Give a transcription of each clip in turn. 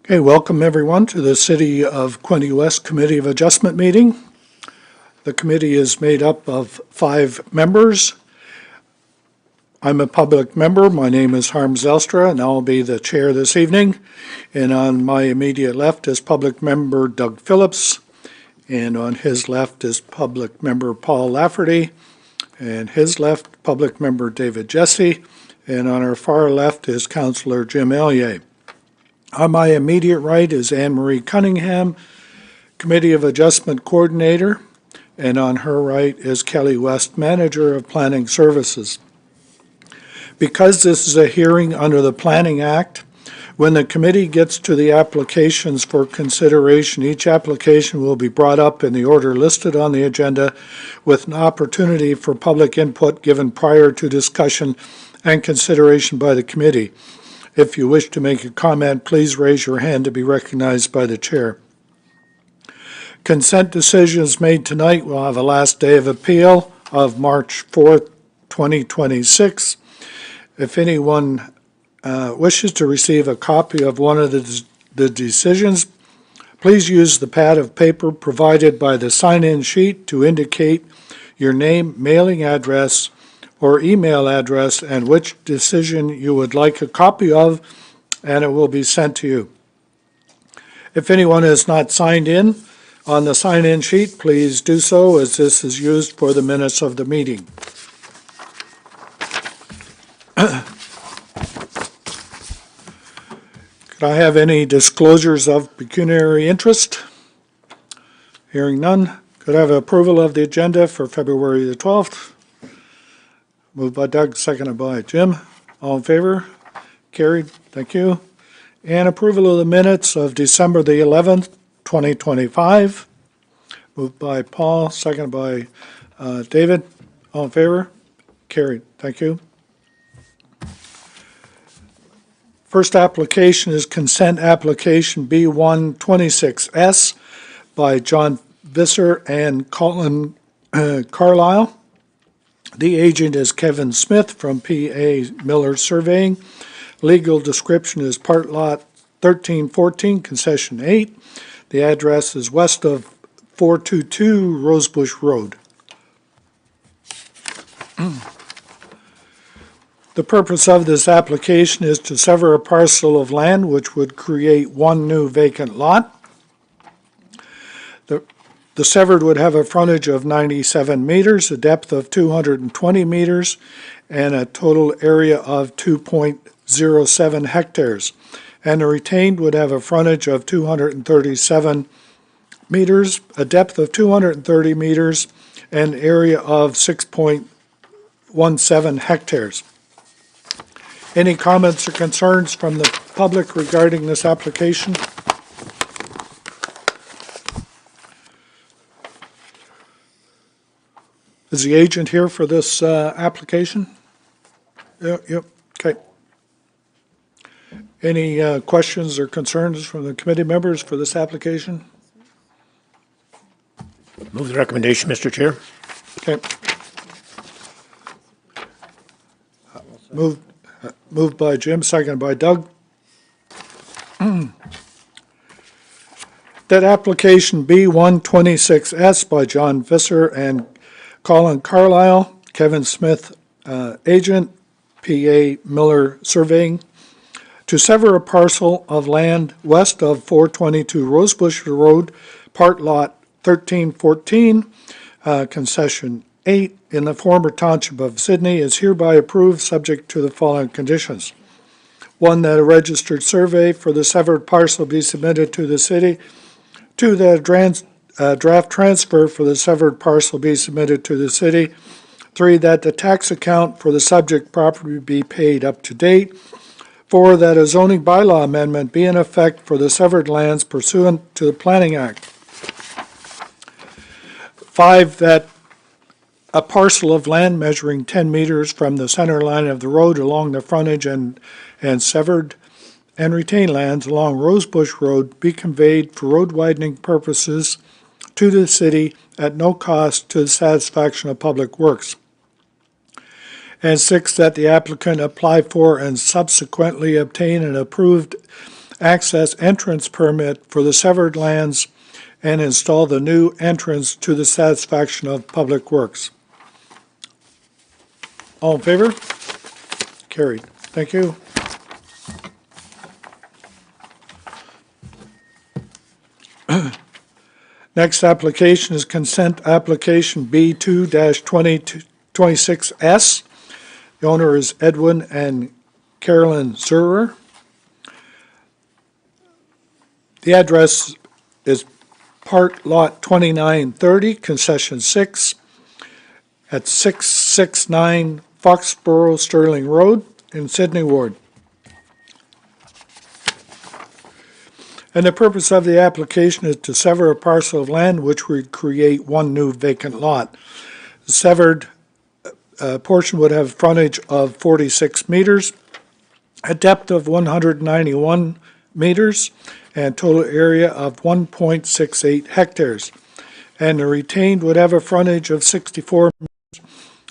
Okay, welcome everyone to the City of Quinte West Committee of Adjustment meeting. The committee is made up of 5 members. I'm a public member. My name is Harm Zelstra, and I'll be the chair this evening. And on my immediate left is public member Doug Phillips, and on his left is public member Paul Lafferty, and his left, public member David Jesse, and on our far left is Councillor Jim Ellier. On my immediate right is Anne Marie Cunningham, Committee of Adjustment Coordinator, and on her right is Kelly West, Manager of Planning Services. Because this is a hearing under the Planning Act, when the committee gets to the applications for consideration, each application will be brought up in the order listed on the agenda with an opportunity for public input given prior to discussion and consideration by the committee. If you wish to make a comment, please raise your hand to be recognized by the chair. Consent decisions made tonight will have a last day of appeal of March 4th, 2026. If anyone wishes to receive a copy of one of the decisions, please use the pad of paper provided by the sign-in sheet to indicate your name, mailing address, or email address and which decision you would like a copy of, and it will be sent to you. If anyone has not signed in on the sign-in sheet, please do so, as this is used for the minutes of the meeting. Could I have any disclosures of pecuniary interest? Hearing none. Could I have approval of the agenda for February the 12th? Moved by Doug, seconded by Jim. All in favor? Carried. Thank you. And approval of the minutes of December the 11th, 2025. Moved by Paul, seconded by David. All in favor? Carried. Thank you. First application is consent application B126S by John Visser and Colin Carlisle. The agent is Kevin Smith from P.A. Miller Surveying. Legal description is part lot 1314, concession 8. The address is west of 422 Rosebush Road. The purpose of this application is to sever a parcel of land which would create one new vacant lot. The severed would have a frontage of 97 meters, a depth of 220 meters, and a total area of 2.07 hectares. And the retained would have a frontage of 237 meters, a depth of 230 meters, and area of 6.17 hectares. Any comments or concerns from the public regarding this application? Is the agent here for this application? Yep, okay. Any questions or concerns from the committee members for this application? Move the recommendation, Mr. Chair. Okay. Moved by Jim, seconded by Doug. That application B126S by John Visser and Colin Carlisle, Kevin Smith, agent, P.A. Miller Surveying, to sever a parcel of land west of 422 Rosebush Road, part lot 1314, concession 8, in the former township of Sydney, is hereby approved subject to the following conditions. 1, that a registered survey for the severed parcel be submitted to the city. 2, that a draft transfer for the severed parcel be submitted to the city. 3, that the tax account for the subject property be paid up to date. 4, that a zoning bylaw amendment be in effect for the severed lands pursuant to the Planning Act. 5, that a parcel of land measuring 10 meters from the center line of the road along the frontage and severed and retained lands along Rosebush Road be conveyed for road widening purposes to the city at no cost to the satisfaction of public works. And 6, that the applicant apply for and subsequently obtain an approved access entrance permit for the severed lands and install the new entrance to the satisfaction of Public Works. All in favor? Carried. Thank you. Next application is consent application B2-2026S. The owner is Edwin and Carolyn Zurer. The address is Part Lot 2930, Concession 6, at 669 Foxborough Sterling Road in Sydney Ward. And the purpose of the application is to sever a parcel of land which would create one new vacant lot. The severed portion would have frontage of 46 meters, a depth of 191 meters, and total area of 1.68 hectares. And the retained would have a frontage of 64 meters,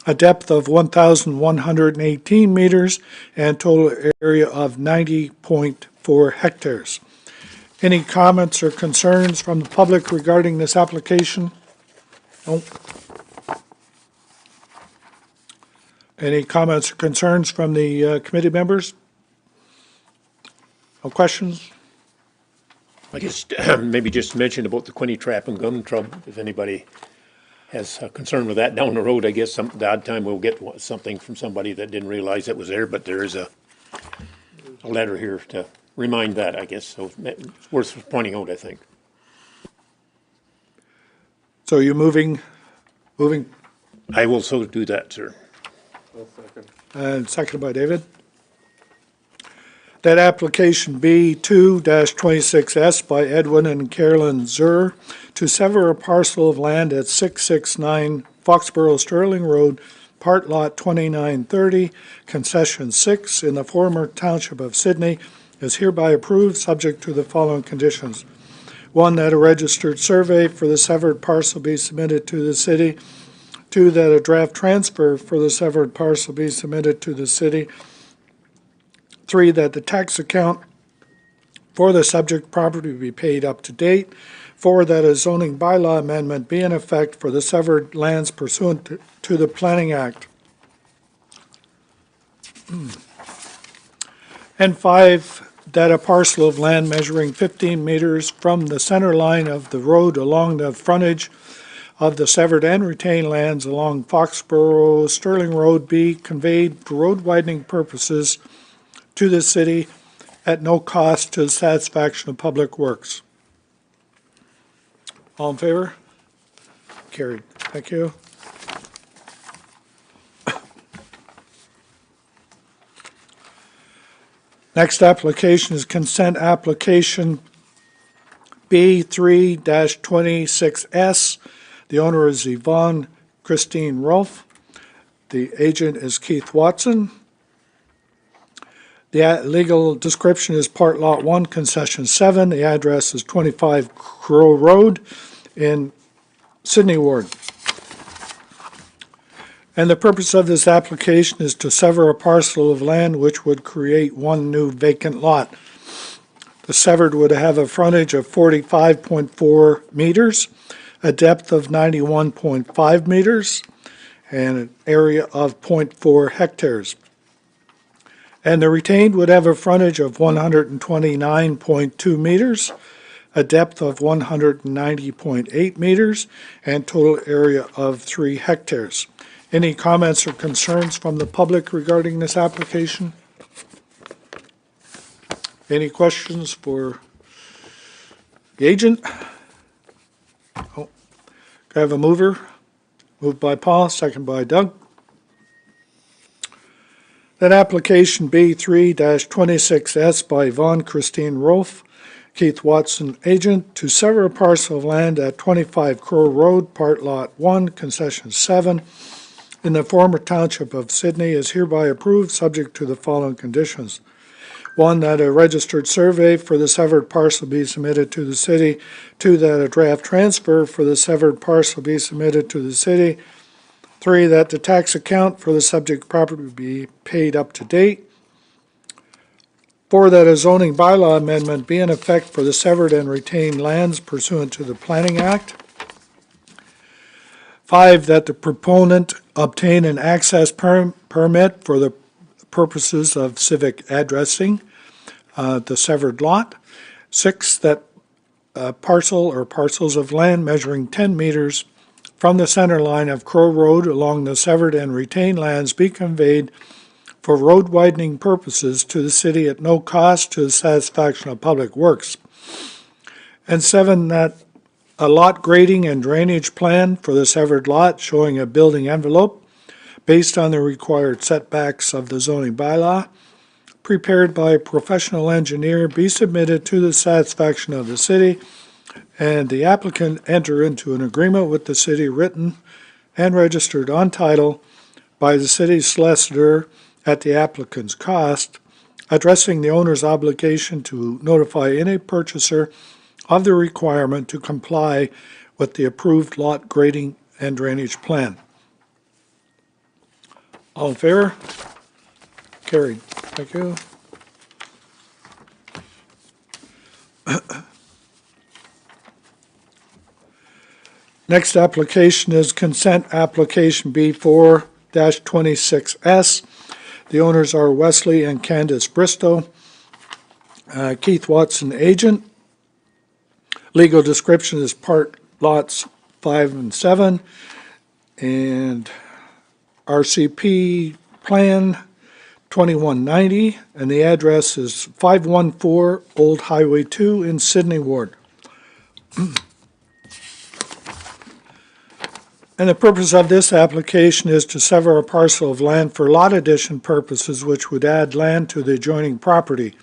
a depth of 1,118 meters, and total area of 90.4 hectares. Any comments or concerns from the public regarding this application? No. Any comments or concerns from the committee members? No questions? I guess maybe just mention about the Quinte trap and gun club, if anybody has a concern with that down the road. I guess the odd time we'll get something from somebody that didn't realize it was there, but there is a letter here to remind that, I guess, so it's worth pointing out, I think. So you're moving, I will so do that, sir. and seconded by David. That application B2-26S by Edwin and Carolyn Zurer to sever a parcel of land at 669 Foxborough Sterling Road, Part Lot 2930, Concession 6 in the former Township of Sydney is hereby approved, subject to the following conditions. One, that a registered survey for the severed parcel be submitted to the city. Two, that a draft transfer for the severed parcel be submitted to the city. Three, that the tax account for the subject property be paid up to date. Four, that a zoning bylaw amendment be in effect for the severed lands pursuant to the Planning Act. And five, that a parcel of land measuring 15 meters from the center line of the road along the frontage of the severed and retained lands along Foxborough Sterling Road be conveyed for road widening purposes to the city at no cost to the satisfaction of Public Works. All in favor? Carried. Thank you. Next application is consent application B3-26S. The owner is Yvonne Christine Rolfe. The agent is Keith Watson. The legal description is Part Lot 1, Concession 7. The address is 25 Crow Road in Sydney Ward. And the purpose of this application is to sever a parcel of land which would create one new vacant lot. The severed would have a frontage of 45.4 meters, a depth of 91.5 meters, and an area of 0.4 hectares. And the retained would have a frontage of 129.2 meters, a depth of 190.8 meters, and total area of 3 hectares. Any comments or concerns from the public regarding this application? Any questions for the agent? Oh, can I have a mover? Moved by Paul, second by Doug. That application B3-26S by Yvonne Christine Rolfe, Keith Watson, agent, to sever a parcel of land at 25 Crow Road, Part Lot 1, Concession 7, in the former Township of Sydney is hereby approved, subject to the following conditions. One, that a registered survey for the severed parcel be submitted to the city. Two, that a draft transfer for the severed parcel be submitted to the city. Three, that the tax account for the subject property be paid up to date. 4, that a zoning bylaw amendment be in effect for the severed and retained lands pursuant to the Planning Act. 5, that the proponent obtain an access permit for the purposes of civic addressing the severed lot. 6, that a parcel or parcels of land measuring 10 meters from the center line of Crow Road along the severed and retained lands be conveyed for road widening purposes to the city at no cost to the satisfaction of public works. And 7, that a lot grading and drainage plan for the severed lot showing a building envelope based on the required setbacks of the zoning bylaw, prepared by a professional engineer, be submitted to the satisfaction of the city, and the applicant enter into an agreement with the city written and registered on title by the city's solicitor at the applicant's cost, addressing the owner's obligation to notify any purchaser of the requirement to comply with the approved lot grading and drainage plan. All in favor? Carried. Thank you. Next application is consent application B4-26S. The owners are Wesley and Candace Bristow. Keith Watson, agent. Legal description is part lots 5 and 7. And RCP plan 2190, and the address is 514 Old Highway 2 in Sydney Ward. And the purpose of this application is to sever a parcel of land for lot addition purposes, which would add land to the adjoining property.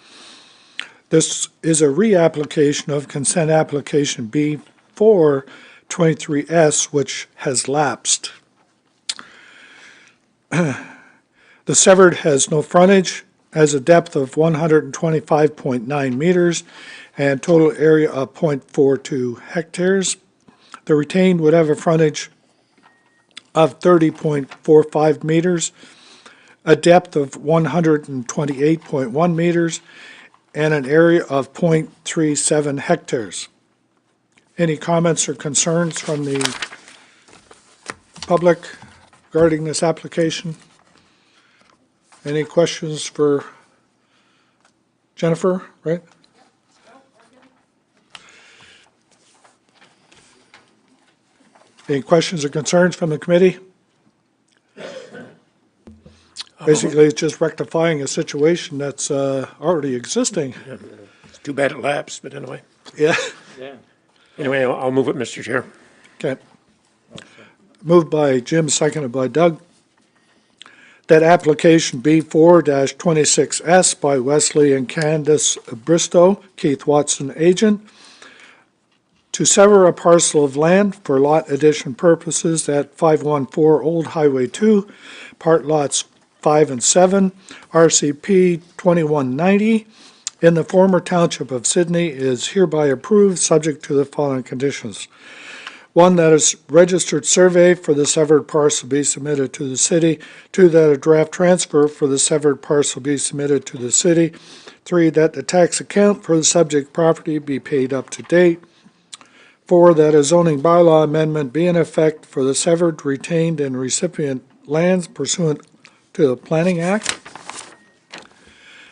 This is a reapplication of consent application B4-23S, which has lapsed. The severed has no frontage, has a depth of 125.9 meters, and total area of 0.42 hectares. The retained would have a frontage of 30.45 meters, a depth of 128.1 meters, and an area of 0.37 hectares. Any comments or concerns from the public regarding this application? Any questions for Jennifer, right? Any questions or concerns from the committee? Basically, it's just rectifying a situation that's already existing. It's too bad it lapsed, but anyway. Yeah. Anyway, I'll move it, Mr. Chair. Okay. Moved by Jim, seconded by Doug. That application B4-26S by Wesley and Candace Bristow, Keith Watson, agent, to sever a parcel of land for lot addition purposes at 514 Old Highway 2, part lots 5 and 7, RCP 2190, in the former township of Sydney, is hereby approved, subject to the following conditions. 1, that a registered survey for the severed parcel be submitted to the city. 2, that a draft transfer for the severed parcel be submitted to the city. 3, that the tax account for the subject property be paid up to date. 4, that a zoning bylaw amendment be in effect for the severed, retained, and recipient lands pursuant to the Planning Act.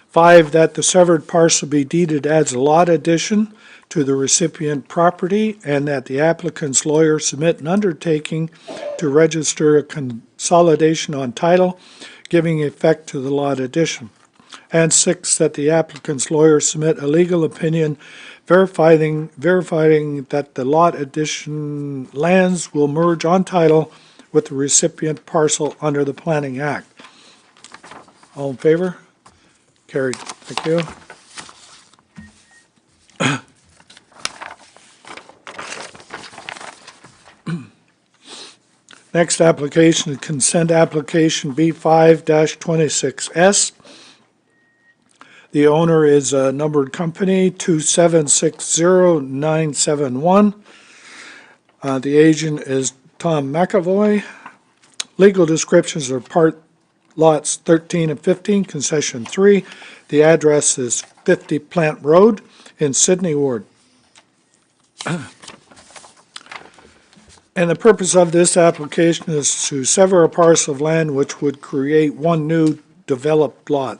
5, that the severed parcel be deeded as a lot addition to the recipient property, and that the applicant's lawyer submit an undertaking to register a consolidation on title, giving effect to the lot addition. And 6, that the applicant's lawyer submit a legal opinion verifying that the lot addition lands will merge on title with the recipient parcel under the Planning Act. All in favor? Carried. Thank you. Next application is consent application B5-26S. The owner is a numbered company 2760971. The agent is Tom McAvoy. Legal descriptions are part lots 13 and 15, concession 3. The address is 50 Plant Road in Sydney Ward. And the purpose of this application is to sever a parcel of land which would create one new developed lot.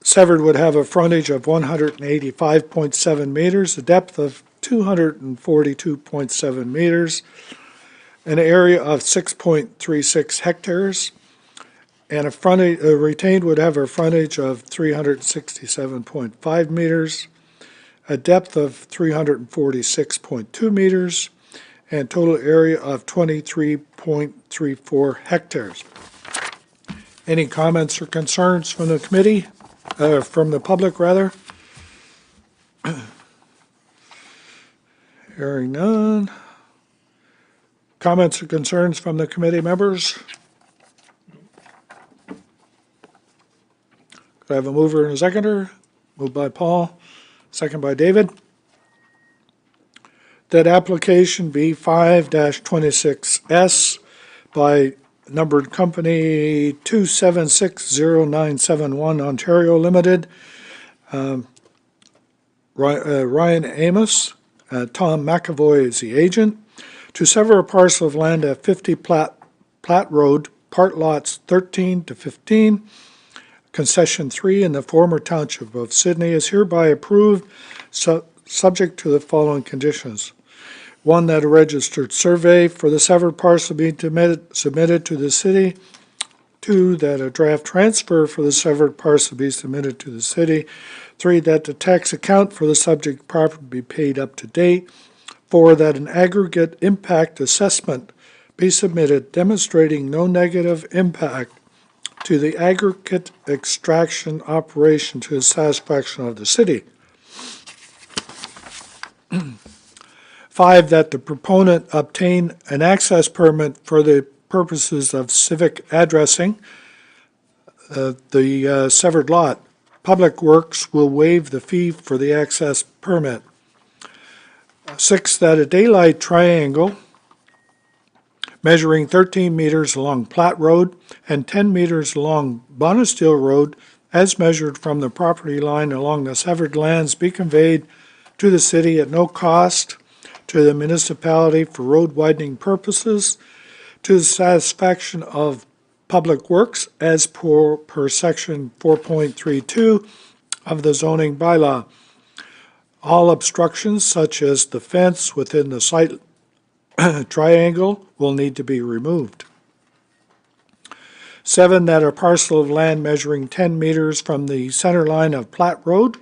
Severed would have a frontage of 185.7 meters, a depth of 242.7 meters, an area of 6.36 hectares, and a retained would have a frontage of 367.5 meters, a depth of 346.2 meters, and total area of 23.34 hectares. Any comments or concerns from the committee? From the public, rather? Hearing none. Comments or concerns from the committee members? Could I have a mover and a seconder? Moved by Paul, second by David. That application be 5-26S by numbered company 2760971 Ontario Limited, Ryan Amos, Tom McAvoy is the agent, to sever a parcel of land at 50 Platt Road, part lots 13 to 15, concession 3 in the former township of Sydney is hereby approved, subject to the following conditions. 1, that a registered survey for the severed parcel be submitted to the city. 2, that a draft transfer for the severed parcel be submitted to the city. 3, that the tax account for the subject property be paid up to date. 4, that an aggregate impact assessment be submitted demonstrating no negative impact to the aggregate extraction operation to the satisfaction of the city. 5, that the proponent obtain an access permit for the purposes of civic addressing the severed lot. Public Works will waive the fee for the access permit. 6, that a daylight triangle measuring 13 meters along Platt Road and 10 meters along Bonesteel Road, as measured from the property line along the severed lands, be conveyed to the city at no cost to the municipality for road widening purposes, to the satisfaction of Public Works as per section 4.32 of the zoning bylaw. All obstructions, such as the fence within the site triangle, will need to be removed. 7, that a parcel of land measuring 10 meters from the center line of Platt Road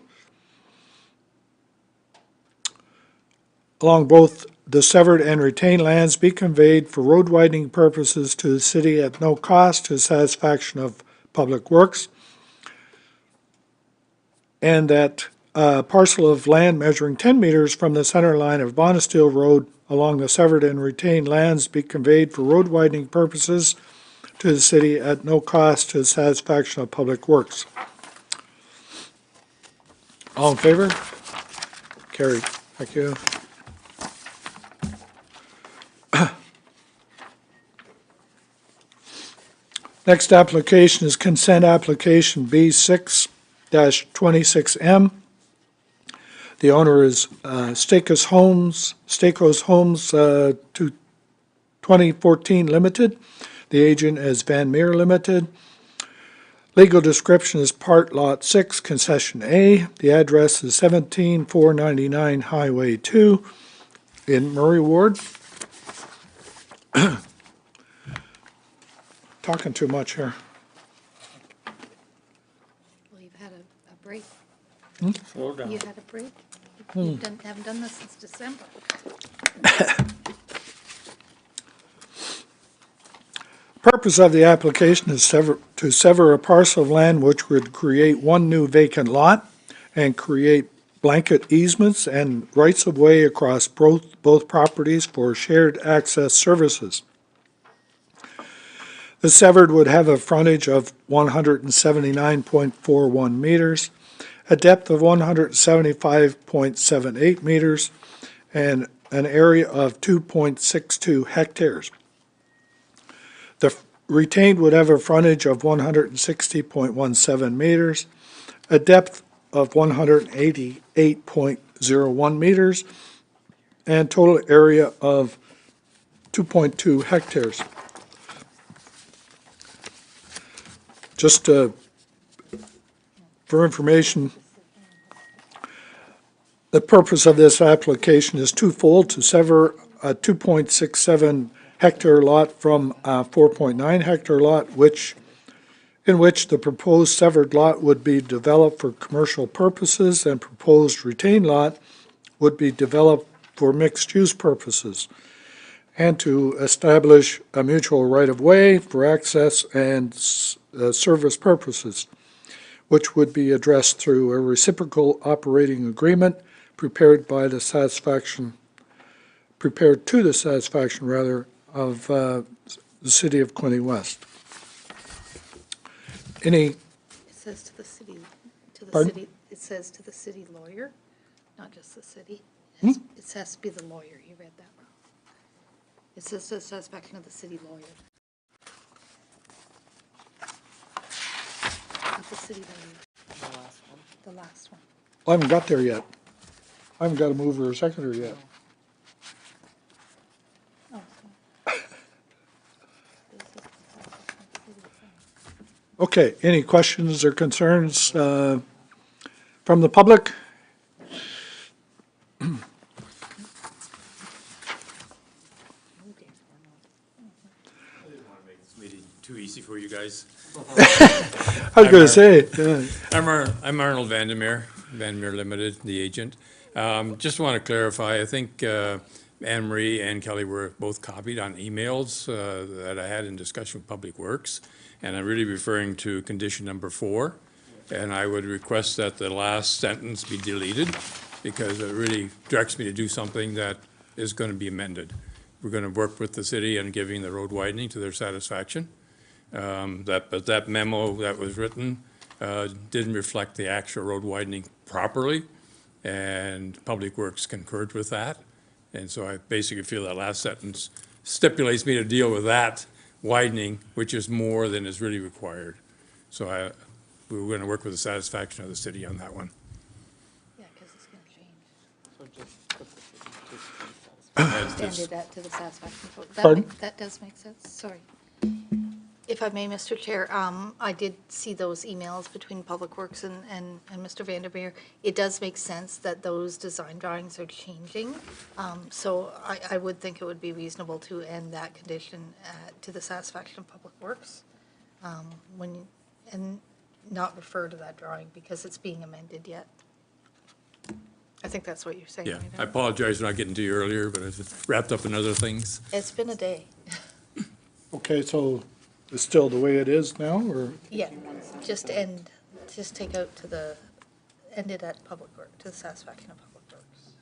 along both the severed and retained lands be conveyed for road widening purposes to the city at no cost to the satisfaction of Public Works, and that a parcel of land measuring 10 meters from the center line of Bonesteel Road along the severed and retained lands be conveyed for road widening purposes to the city at no cost to the satisfaction of Public Works. All in favor? Carried. Thank you. Next application is consent application B6-26M. The owner is Stakos Homes 2014 Limited. The agent is Van Meer Limited. Legal description is part lot 6, concession A. The address is 17499 Highway 2 in Murray Ward. Talking too much here. Well, you've had a break. Slow down. You've had a break. You haven't done this since December. Purpose of the application is to sever a parcel of land which would create one new vacant lot and create blanket easements and rights-of-way across both properties for shared access services. The severed would have a frontage of 179.41 meters, a depth of 175.78 meters, and an area of 2.62 hectares. The retained would have a frontage of 160.17 meters, a depth of 188.01 meters, and total area of 2.2 hectares. Just for information, the purpose of this application is twofold: to sever a 2.67 hectare lot from a 4.9 hectare lot, in which the proposed severed lot would be developed for commercial purposes and proposed retained lot would be developed for mixed-use purposes, and to establish a mutual right-of-way for access and service purposes, which would be addressed through a reciprocal operating agreement prepared to the satisfaction of the city of Quinte West. Any, It says to the city, Pardon? it says to the city lawyer, not just the city. Hmm? It has to be the lawyer, you read that wrong. It says to the satisfaction of the city lawyer. Not the city lawyer, the last one. I haven't got there yet. I haven't got a mover or seconder yet. Oh, sorry. This is the satisfaction of the city attorney. Okay, any questions or concerns from the public? Meeting too easy for you guys. I was gonna say, yeah. I'm Arnold Vandermeer Limited, the agent. Just want to clarify, I think Anne Marie and Kelly were both copied on emails that I had in discussion with Public Works, and I'm really referring to condition number 4. And I would request that the last sentence be deleted, because it really directs me to do something that is going to be amended. We're going to work with the city on giving the road widening to their satisfaction. But that memo that was written didn't reflect the actual road widening properly, and Public Works concurred with that. And so I basically feel that last sentence stipulates me to deal with that widening, which is more than is really required. So we're going to work with the satisfaction of the city on that one. Yeah, because it's going to change. So just put the city Extended that to the satisfaction. Pardon? That does make sense, sorry. If I may, Mr. Chair, I did see those emails between Public Works and Mr. Vandermeer. It does make sense that those design drawings are changing. So I would think it would be reasonable to end that condition to the satisfaction of Public Works. And not refer to that drawing because it's being amended yet. I think that's what you're saying, Yeah, right? I apologize for not getting to you earlier, but it's wrapped up in other things. It's been a day. Okay, so it's still the way it is now, or? Yeah, just take out end it at Public Works, to the satisfaction of Public Works.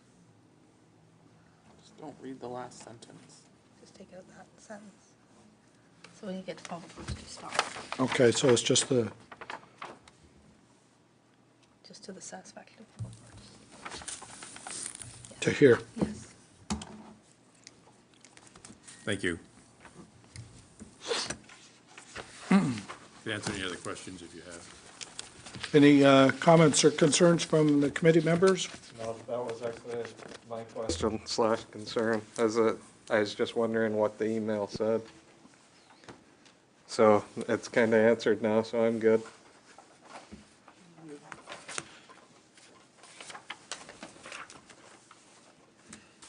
Just don't read the last sentence. Just take out that sentence. So when you get to Public Works, you stop, Okay, so it's just just to the satisfaction of Public Works. to here. Yes. Thank you. Can answer any other questions if you have. Any comments or concerns from the committee members? No, that was actually my question slash concern, I was just wondering what the email said. So it's kind of answered now, so I'm good.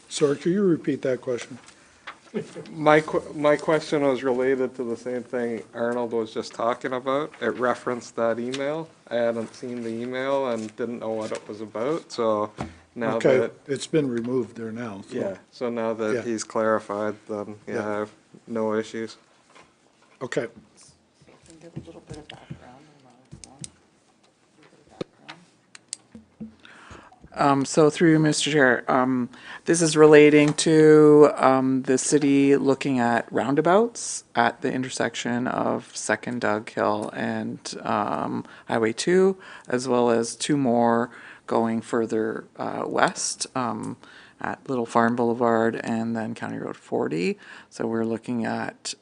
Sorry, could you repeat that question? My question was related to the same thing Arnold was just talking about. It referenced that email. I hadn't seen the email and didn't know what it was about, so now Okay, that, it's been removed there now. so- yeah, so now Yeah. that he's clarified, then, Yeah. yeah, I have no issues. Okay, Can give a little bit of background or not if you want. A little bit of background. So through you, Mr. Chair, this is relating to the city looking at roundabouts at the intersection of Second Dug Hill and Highway 2, as well as 2 more going further west. at Little Farm Boulevard and then County Road 40. So we're looking at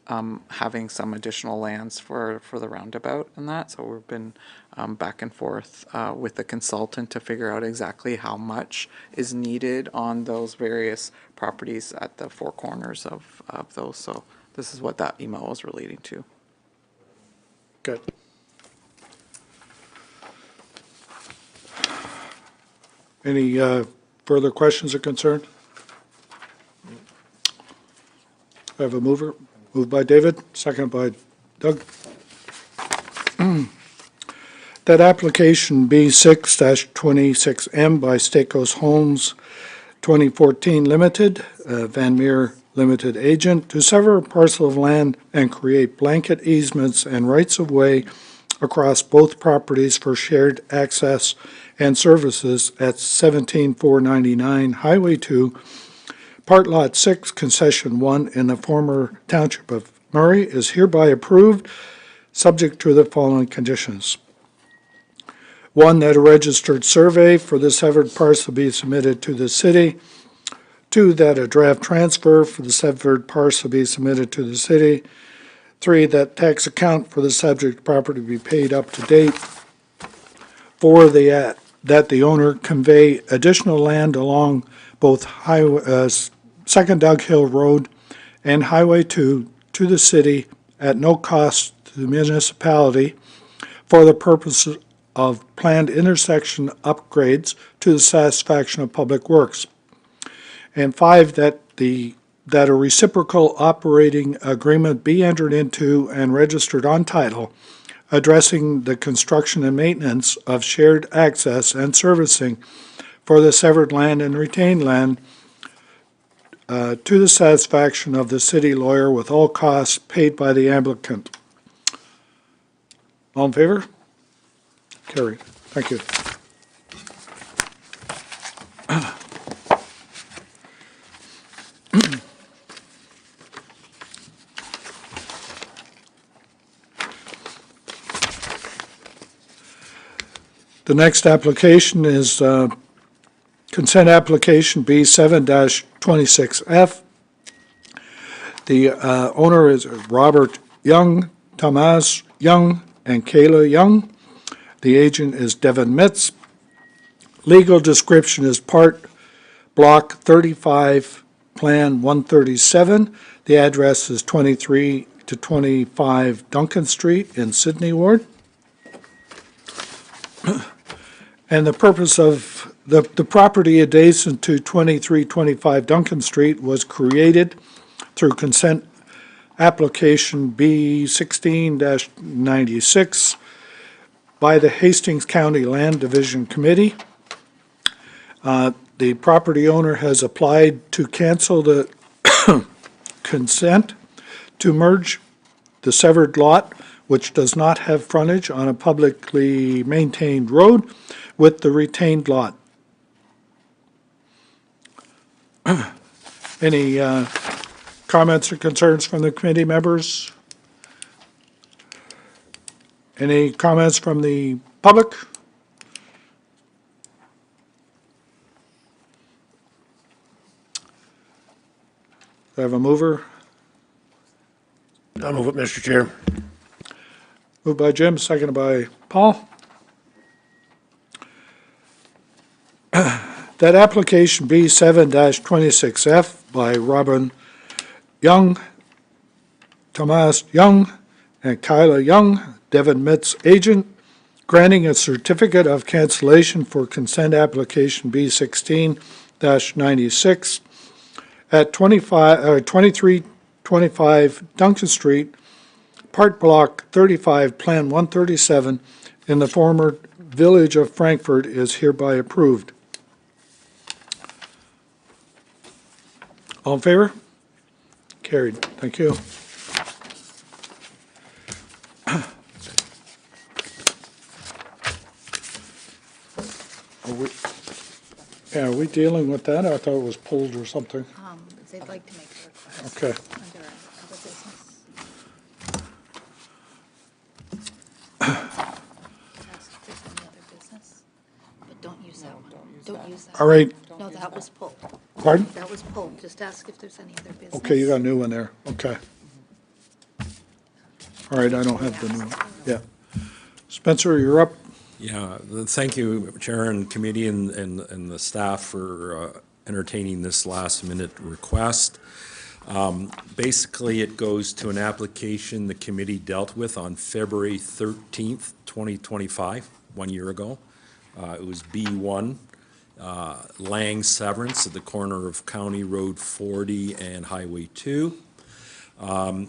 having some additional lands for the roundabout and that. So we've been back and forth with the consultant to figure out exactly how much is needed on those various properties at the four corners of those. So this is what that email was relating to. Good. Any further questions or concerns? I have a mover. Moved by David, second by Doug. That application B6-26M by Stakos Homes 2014 Limited, Van Meer Limited Agent, to sever a parcel of land and create blanket easements and rights-of-way across both properties for shared access and services at 17499 Highway 2, Part Lot 6, Concession 1 in the former Township of Murray is hereby approved, subject to the following conditions. 1, that a registered survey for the severed parcel be submitted to the city. 2, that a draft transfer for the severed parcel be submitted to the city. 3, that tax account for the subject property be paid up to date. 4, that the owner convey additional land along both Second Dug Hill Road and Highway 2 to the city at no cost to the municipality for the purpose of planned intersection upgrades to the satisfaction of Public Works. And 5, that a reciprocal operating agreement be entered into and registered on title, addressing the construction and maintenance of shared access and servicing for the severed land and retained land to the satisfaction of the city lawyer with all costs paid by the applicant. All in favor? Carried. Thank you. The next application is consent application B7-26F. The owner is Robert Young, Tomas Young, and Kayla Young. The agent is Devin Mitz. Legal description is part block 35, plan 137. The address is 23 to 25 Duncan Street in Sydney Ward. And the purpose of the property adjacent to 2325 Duncan Street was created through consent application B16-96 by the Hastings County Land Division Committee. The property owner has applied to cancel the consent to merge the severed lot, which does not have frontage on a publicly maintained road, with the retained lot. Any comments or concerns from the committee members? Any comments from the public? Do I have a mover? I'll move it, Mr. Chair. Moved by Jim, seconded by Paul. That application B7-26F by Robin Young, Tomas Young, and Kyla Young, Devin Mitz agent, granting a certificate of cancellation for consent application B16-96 at 2325 Duncan Street, Part Block 35, Plan 137, in the former Village of Frankfurt is hereby approved. All in favor? Carried. Thank you. Are we dealing with that? I thought it was pulled or something. They'd like to make a request. Okay. Under other business. Ask if there's any other business, but don't use that one. Don't use that. All right. No, that was pulled. Pardon? That was pulled. Just ask if there's any other business. Okay, you got a new one there, okay. All right, I don't have the new one, yeah. Spencer, you're up. Yeah, thank you, Chair and committee and the staff for entertaining this last-minute request. Basically, it goes to an application the committee dealt with on February 13th, 2025, 1 year ago. It was B1, Lang Severance at the corner of County Road 40 and Highway 2.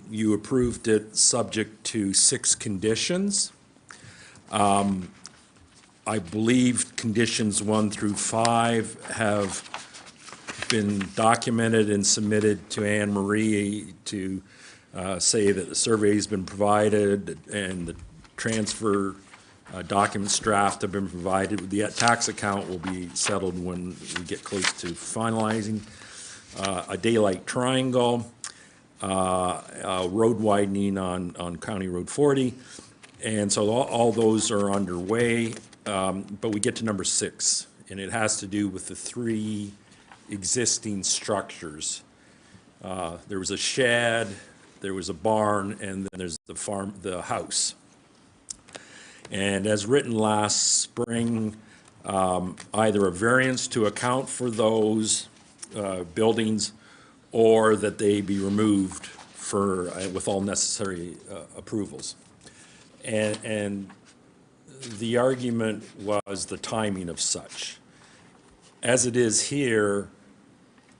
You approved it subject to 6 conditions. I believe conditions 1 through 5 have been documented and submitted to Anne Marie to say that the survey's been provided and the transfer documents draft have been provided. The tax account will be settled when we get close to finalizing. A daylight triangle, road widening on County Road 40. And so all those are underway, but we get to number 6, and it has to do with the 3 existing structures. There was a shed, there was a barn, and then there's the house. And as written last spring, either a variance to account for those buildings or that they be removed with all necessary approvals. And the argument was the timing of such. As it is here,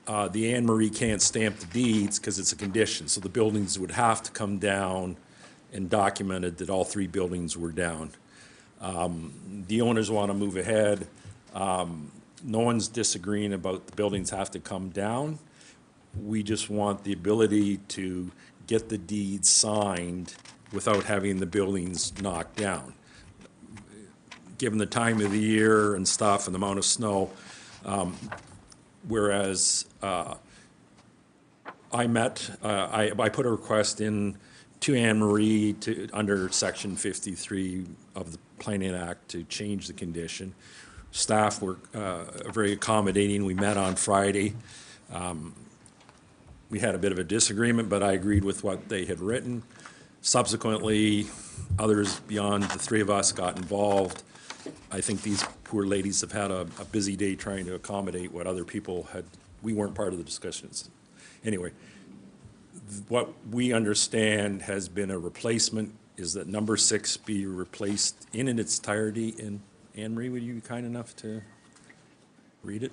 the Anne Marie can't stamp the deeds because it's a condition, so the buildings would have to come down and documented that all 3 buildings were down. The owners want to move ahead. No one's disagreeing about the buildings have to come down. We just want the ability to get the deeds signed without having the buildings knocked down. Given the time of the year and stuff and the amount of snow, whereas I put a request in to Anne Marie under Section 53 of the Planning Act to change the condition. Staff were very accommodating. We met on Friday. We had a bit of a disagreement, but I agreed with what they had written. Subsequently, others beyond the 3 of us got involved. I think these poor ladies have had a busy day trying to accommodate what other people had. We weren't part of the discussions. Anyway, what we understand has been a replacement is that number 6 be replaced in its entirety. And Anne Marie, would you be kind enough to read it?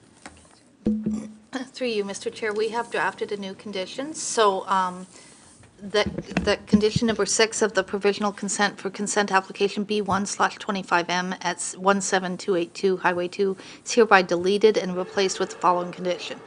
Through you, Mr. Chair, we have drafted a new condition. So that condition number 6 of the provisional consent for consent application B1/25M at 17282 Highway 2 is hereby deleted and replaced with the following condition: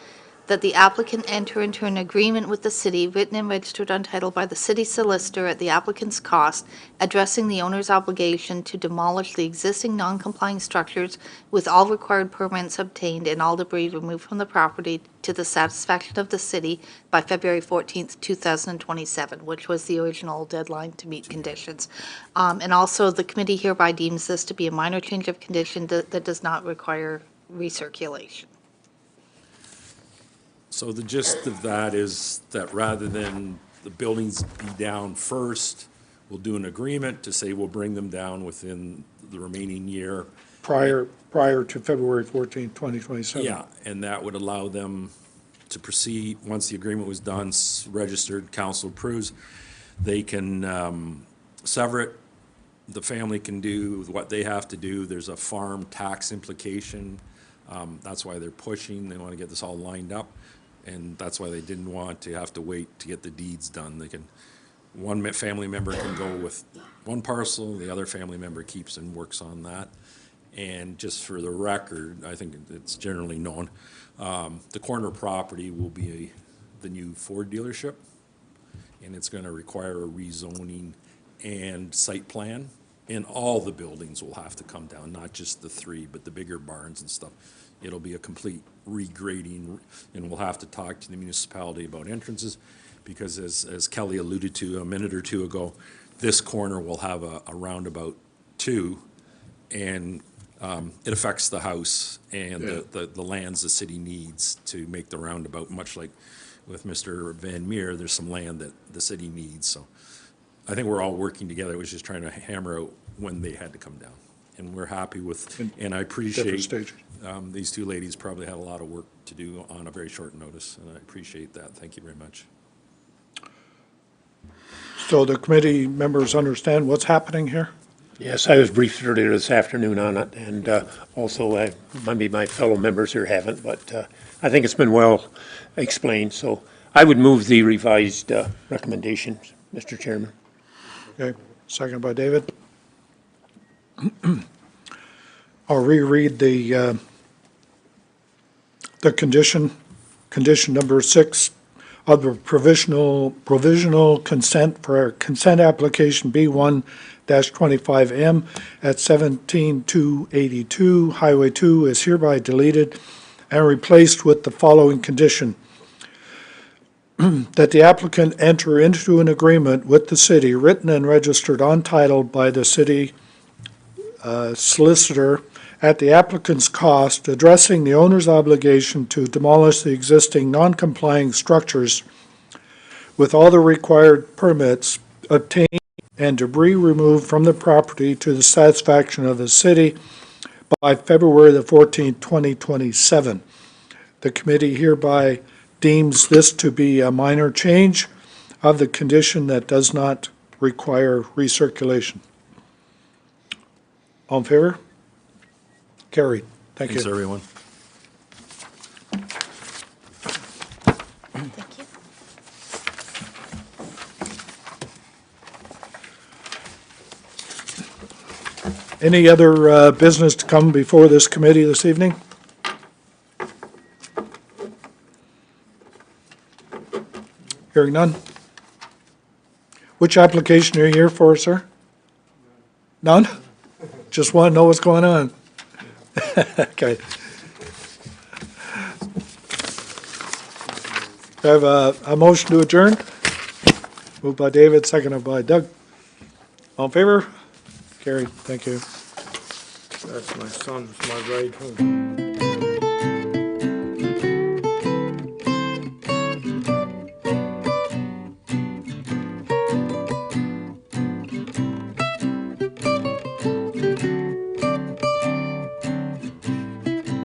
that the applicant enter into an agreement with the city, written and registered on title by the city solicitor at the applicant's cost, addressing the owner's obligation to demolish the existing non-complying structures with all required permits obtained and all debris removed from the property to the satisfaction of the city by February 14th, 2027, which was the original deadline to meet conditions. And also, the committee hereby deems this to be a minor change of condition that does not require recirculation. So the gist of that is that rather than the buildings be down first, we'll do an agreement to say we'll bring them down within the remaining year. Prior to February 14th, 2027. Yeah, and that would allow them to proceed, once the agreement was done, registered, council approves, they can sever it. The family can do what they have to do. There's a farm tax implication. That's why they're pushing. They want to get this all lined up. And that's why they didn't want to have to wait to get the deeds done. They can, one family member can go with one parcel, the other family member keeps and works on that. And just for the record, I think it's generally known, the corner property will be the new Ford dealership, and it's going to require a rezoning and site plan. And all the buildings will have to come down, not just the 3, but the bigger barns and stuff. It'll be a complete regrading, and we'll have to talk to the municipality about entrances, because as Kelly alluded to a minute or 2 ago, this corner will have a roundabout too, and it affects the house and the lands the city needs to make the roundabout, much like with Mr. Van Meer, there's some land that the city needs, so I think we're all working together. It was just trying to hammer out when they had to come down. And we're happy with, and I appreciate, stages. these two ladies probably had a lot of work to do on a very short notice, and I appreciate that. Thank you very much. So the committee members understand what's happening here? Yes, I was briefed earlier this afternoon on it, and also maybe my fellow members here haven't, but I think it's been well explained. So I would move the revised recommendations, Mr. Chairman. Okay, second by David. I'll reread the condition number 6 of the provisional consent for consent application B1-25M at 17282 Highway 2 is hereby deleted and replaced with the following condition. That the applicant enter into an agreement with the city, written and registered on title by the city solicitor at the applicant's cost, addressing the owner's obligation to demolish the existing non-complying structures with all the required permits obtained and debris removed from the property to the satisfaction of the city by February the 14th, 2027. The committee hereby deems this to be a minor change of the condition that does not require recirculation. All in favor? Carried. Thank you. Thanks, everyone. Thank you. Any other business to come before this committee this evening? Hearing none. Which application are you here for, sir? None? Just want to know what's going on. Okay. I have a motion to adjourn. Moved by David, seconded by Doug. All in favor? Carried. Thank you. That's my son's, my ride home.